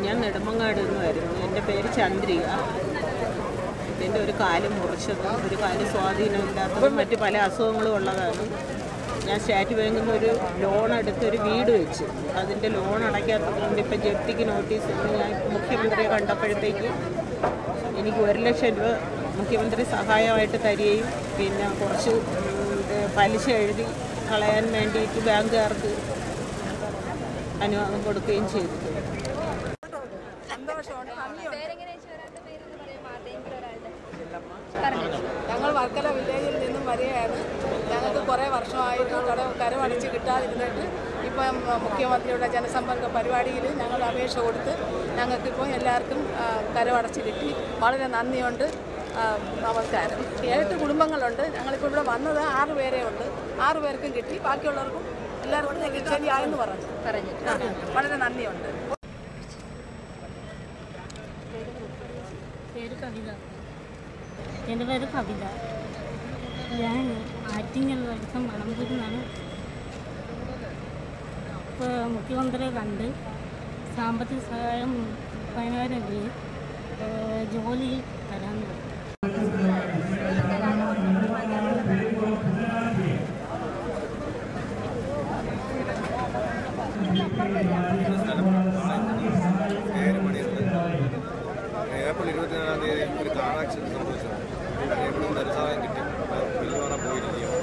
ഞാൻ നെടുമങ്ങാട് നിന്നായിരുന്നു. എൻ്റെ പേര് ചന്ദ്രിക. എൻ്റെ ഒരു കാല് മുറിച്ചതും ഒരു കാല് സ്വാധീനമില്ലാത്തതും മറ്റ് പല അസുഖങ്ങളും ഉള്ളതാണ്. ഞാൻ സ്റ്റേറ്റ് ബാങ്കിൽ നിന്ന് ഒരു ലോൺ എടുത്തൊരു വീട് വെച്ച് അതിൻ്റെ ലോൺ അടയ്ക്കാത്തതുകൊണ്ട് ഇപ്പം ജപ്തിക്ക് നോട്ടീസ് ഞാൻ മുഖ്യമന്ത്രിയെ കണ്ടപ്പോഴത്തേക്ക് എനിക്ക് 1 ലക്ഷം രൂപ മുഖ്യമന്ത്രി സഹായമായിട്ട് തരികയും പിന്നെ കുറച്ച് പലിശ എഴുതി കളയാൻ വേണ്ടിയിട്ട് ബാങ്കുകാർക്ക് അനുവാദം കൊടുക്കുകയും ചെയ്തു. ഞങ്ങൾ വർക്കല വില്ലേജിൽ നിന്നും വരികയാണ്. ഞങ്ങൾക്ക് കുറേ വർഷമായിട്ട് കരമടച്ച് കിട്ടാതിരുന്നിട്ട് ഇപ്പം മുഖ്യമന്ത്രിയുടെ ജനസമ്പർക്ക പരിപാടിയിൽ ഞങ്ങൾ അപേക്ഷ കൊടുത്ത് ഞങ്ങൾക്കിപ്പോൾ എല്ലാവർക്കും കരമടച്ച് കിട്ടി. വളരെ നന്ദിയുണ്ട്. നമസ്കാരം. 7 കുടുംബങ്ങളുണ്ട്. ഞങ്ങളിപ്പോൾ ഇവിടെ വന്നത് 6 പേരേ ഉണ്ട്. 6 പേർക്കും കിട്ടി. ബാക്കിയുള്ളവർക്കും എല്ലാവർക്കും ശരിയായെന്ന് പറഞ്ഞു. വളരെ നന്ദിയുണ്ട്. എൻ്റെ പേര് കവിത. ഞാൻ ആറ്റിങ്ങൽ വലുപ്പം മണമ്പൂരിൽ നിന്നാണ്. ഇപ്പോൾ മുഖ്യമന്ത്രിയെ കണ്ട് സാമ്പത്തിക സഹായം 10,000 രൂപ ജോലി തരാമെന്ന് പറഞ്ഞു. ഏപ്രിൽ 24-ാം തീയതി ഒരു കാർ ആക്സിഡൻറ്റ് സംഭവിച്ചത്. എവിടെയും ധനസഹായം കിട്ടി. വെല്ലുവാറ പോയിരിക്കുകയാണ്.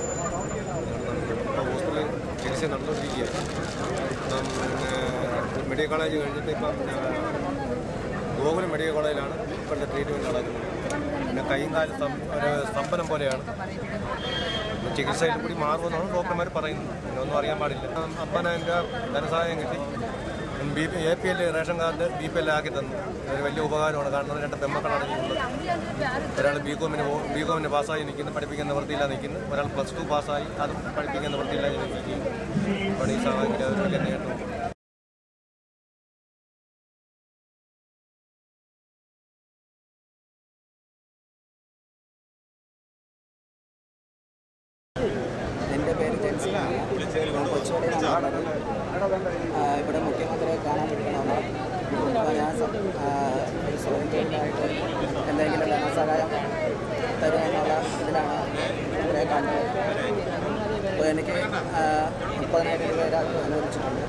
ഇപ്പോൾ ഹോസ്പിറ്റലിൽ ചികിത്സ നടന്നുകൊണ്ടിരിക്കുകയാണ്. പിന്നെ മെഡിക്കൽ കോളേജ് കഴിഞ്ഞിട്ട് ഇപ്പം ഗോകുലം മെഡിക്കൽ കോളേജിലാണ് ഇപ്പോഴത്തെ ട്രീറ്റ്മെൻറ്റ് നടക്കുന്നത്. പിന്നെ കൈയും കാലും ഒരു സ്തംഭനം പോലെയാണ്. ചികിത്സയിൽ കൂടി മാറുമെന്നാണ് ഡോക്ടർമാർ പറയുന്നത്. പിന്നെ ഒന്നും അറിയാൻ പാടില്ല. 50,000 രൂപ ധനസഹായം കിട്ടി. APL റേഷൻ കാർഡ് BPL ആക്കി തന്നു. ഒരു വലിയ ഉപകാരമാണ്. കാരണം 2 പെൺമക്കളാണ് ഉള്ളത്. ഒരാൾ ബികോമിന് പാസ്സായി നിൽക്കുന്നു, പഠിപ്പിക്കുന്ന നിവൃത്തിയിലാണ് നിൽക്കുന്നത്. ഒരാൾ +2 പാസ്സായി, അതും പഠിപ്പിക്കുന്ന നിവൃത്തിയില്ല നിൽക്കുകയും അപ്പോൾ ഈ സഹായത്തിൽ ഒരു വലിയ നേട്ടം. എൻ്റെ പേര് ജെൻസിനാണ്. ഞാൻ കൊച്ചുവേളിയിലാണ് ഉള്ളത്. ഇവിടെ മുഖ്യമന്ത്രിയെ കാണാൻ ഇരിക്കണമെന്ന്. അപ്പോൾ ഞാൻ ഒരു സുഹൃത്തുക്കളായിട്ട് എന്തെങ്കിലും ധനസഹായം തരുമെന്നുള്ള ഇതിലാണ് ഇവിടെ കണ്ടത്. അപ്പോൾ എനിക്ക് 30,000 രൂപ അനുവദിച്ചിട്ടുണ്ട്.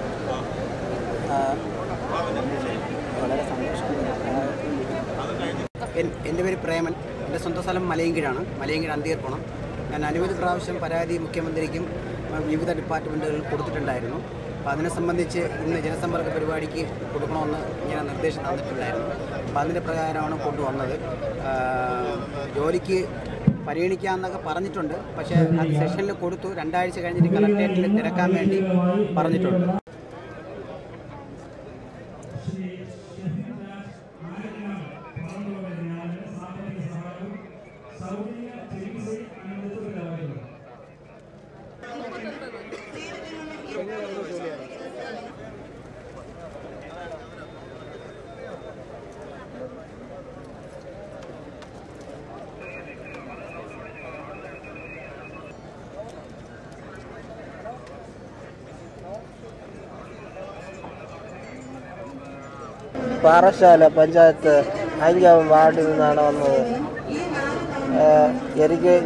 വളരെ സന്തോഷമുണ്ട്. എൻ്റെ പേര് പ്രേമൻ. എൻ്റെ സ്വന്തം സ്ഥലം മലയങ്കീഴാണ്. മലയങ്കീഴ് അന്തിയർപ്പണം. ഞാൻ അനവധി പ്രാവശ്യം പരാതി മുഖ്യമന്ത്രിക്കും വിവിധ ഡിപ്പാർട്ട്മെൻറ്റുകളിൽ കൊടുത്തിട്ടുണ്ടായിരുന്നു. അപ്പോൾ അതിനെ സംബന്ധിച്ച് ഇന്ന് ജനസമ്പർക്ക പരിപാടിക്ക് കൊടുക്കണമെന്ന് ഇങ്ങനെ നിർദ്ദേശം തന്നിട്ടുണ്ടായിരുന്നു. അപ്പോൾ അതിൻ്റെ പ്രകാരമാണ് കൊണ്ടുവന്നത്. ജോലിക്ക് പരിഗണിക്കാമെന്നൊക്കെ പറഞ്ഞിട്ടുണ്ട്. പക്ഷേ അത് സെഷനിൽ കൊടുത്തു. 2 ആഴ്ച കഴിഞ്ഞിട്ട് കളക്ടറേറ്റിൽ തിരക്കാൻ വേണ്ടി പറഞ്ഞിട്ടുണ്ട്. പാറശാല പഞ്ചായത്ത് 5-ാം വാർഡിൽ നിന്നാണ് വന്നത്.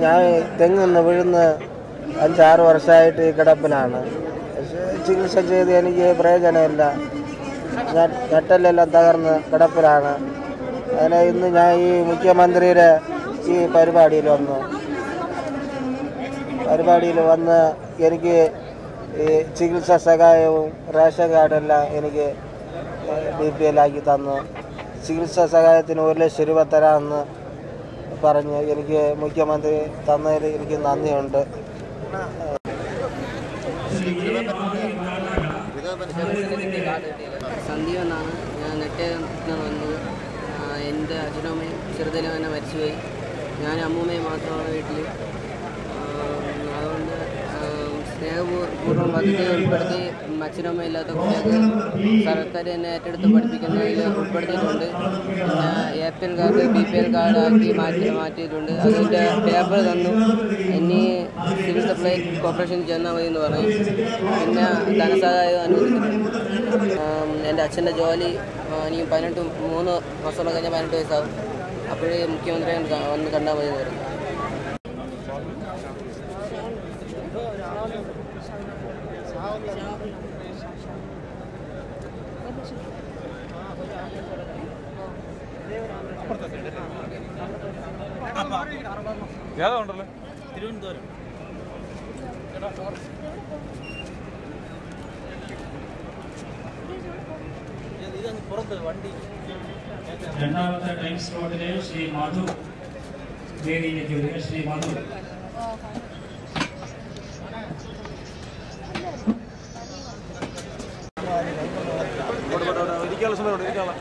ഞാൻ തെങ്ങിന്ന് വീഴുന്ന് 5-6 വർഷമായിട്ട് ഈ കിടപ്പിലാണ്. ചികിത്സ ചെയ്ത് എനിക്ക് പ്രയോജനമില്ല. ഞെട്ടലെല്ലാം തകർന്ന് കിടപ്പിലാണ്. അതിനെ ഇന്ന് ഞാൻ ഈ മുഖ്യമന്ത്രിയുടെ ഈ പരിപാടിയിൽ വന്ന് എനിക്ക് ഈ ചികിത്സാ സഹായവും റേഷൻ കാർഡെല്ലാം എനിക്ക് BPL ആക്കി തന്നു. ചികിത്സാ സഹായത്തിന് 1 ലക്ഷം രൂപ തരാമെന്ന് പറഞ്ഞ് എനിക്ക് മുഖ്യമന്ത്രി തന്നതിൽ എനിക്ക് നന്ദിയുണ്ട്. സന്ദീപ് എന്നാണ്. ഞാൻ നെട്ടേന്ന് വന്നത്. എൻ്റെ അച്ഛനമ്മയും ചെറുതിൽ തന്നെ മരിച്ചുപോയി. ഞാൻ അമ്മൂമ്മയും മാത്രമാണ് വീട്ടിൽ. അതുകൊണ്ട് സ്നേഹപൂർവ്വം പദ്ധതി ഉൾപ്പെടുത്തി അച്ഛനും അമ്മയും ഇല്ലാത്ത കുട്ടികൾക്ക് സർക്കാർ തന്നെ ഏറ്റെടുത്ത് പഠിപ്പിക്കുന്നതിൽ ഉൾപ്പെടുത്തിയിട്ടുണ്ട്. പിന്നെ APL കാർഡ് BPL കാർഡ് ആക്കി മാറ്റിയിട്ടുണ്ട്. അതിൻ്റെ പേപ്പർ തന്നു. ഇനി സിവിൽ സപ്ലൈ കോർപ്പറേഷനിൽ ചെന്നാൽ മതി എന്ന് പറഞ്ഞു. പിന്നെ ധനസഹായം അനുവദിച്ചിട്ടുണ്ട്. എൻ്റെ അച്ഛൻ്റെ ജോലി ഇനി 3 മാസത്തോളം കഴിഞ്ഞാൽ 18 വയസ്സാവും. അപ്പോഴേ മുഖ്യമന്ത്രിയെ വന്ന് കണ്ടാൽ മതി എന്ന് പറഞ്ഞു. ഏതാ ഉണ്ടല്ലോ തിരുവനന്തപുരം. പുറത്ത് വണ്ടി. രണ്ടാമത്തെ ടൈം സ്ലോട്ടിലെ ശ്രീ മധു വേദിയിലേക്ക് വരിക. ശ്രീ മധു. ഇരിക്കാനുള്ള സമയമുണ്ട്. ഇരിക്കാനുള്ള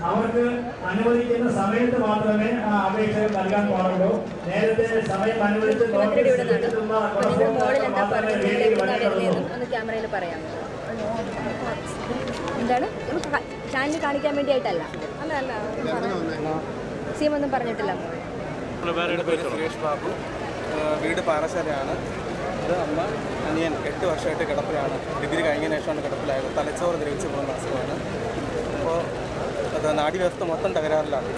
അവർക്ക് അനുവദിക്കുന്ന സമയത്ത് മാത്രമേ ആ അപേക്ഷകൾ നൽകാൻ പാടുള്ളൂ. നേരത്തെ സമയം അനുവദിച്ച് ക്യാമറയിൽ പറയാം. എന്താണ് ചാനൽ കാണിക്കാൻ വേണ്ടിയിട്ടല്ല. സിഎം ഒന്നും പറഞ്ഞിട്ടില്ല. സുരേഷ് ബാബു, വീട് പാറശാലയാണ്. ഇത് അമ്മ അനിയൻ 8 വർഷമായിട്ട് കിടപ്പിലാണ്. ഡിഗ്രി കഴിഞ്ഞതിന് ശേഷമാണ് കിടപ്പിലായത്. തലച്ചോറ് ദ്രവിച്ച് പോകുന്ന അസുഖമാണ്. അപ്പോൾ അത് നാഡീവ്യവസ്ഥ മൊത്തം തകരാറിലാണ്.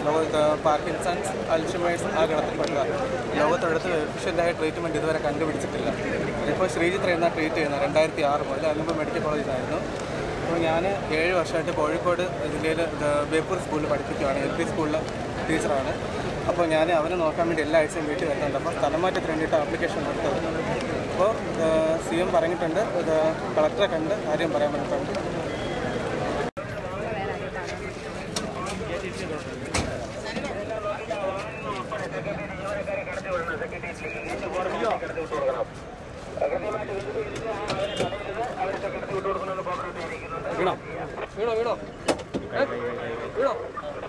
പാർക്കിൻസൺസ്, അൽഷിമേഴ്സ് ആ ഗണത്തിൽപ്പെട്ട. ലോകത്തെടുത്ത് എഫിഷ്യൻ്റായ ട്രീറ്റ്മെൻറ്റ് ഇതുവരെ കണ്ടുപിടിച്ചിട്ടില്ല. ഇപ്പോൾ ശ്രീജിത്ത് എന്ന ട്രീറ്റ് ചെയ്യുന്നത് 2006 മുതൽ. അതിനുമ്പോൾ മെഡിക്കൽ കോളേജിലായിരുന്നു. അപ്പോൾ ഞാൻ 7 വർഷമായിട്ട് കോഴിക്കോട് ജില്ലയിൽ ബേപ്പൂർ സ്കൂളിൽ പഠിപ്പിക്കുകയാണ്. LP സ്കൂളിലെ ടീച്ചറാണ്. അപ്പോൾ ഞാൻ അവനെ നോക്കാൻ വേണ്ടി എല്ലാ ആഴ്ചയും വീട്ടിൽ വരുന്നുണ്ട്. അപ്പോൾ സ്ഥലമാറ്റത്തിന് വേണ്ടിയിട്ട് ആപ്ലിക്കേഷൻ കൊടുത്തത്. അപ്പോൾ CM പറഞ്ഞിട്ടുണ്ട്, കളക്ടറെ കണ്ട് കാര്യം പറയാൻ പറഞ്ഞിട്ടുണ്ട്. വീണോ വീണോ വീണോ വീണോ അവിടെ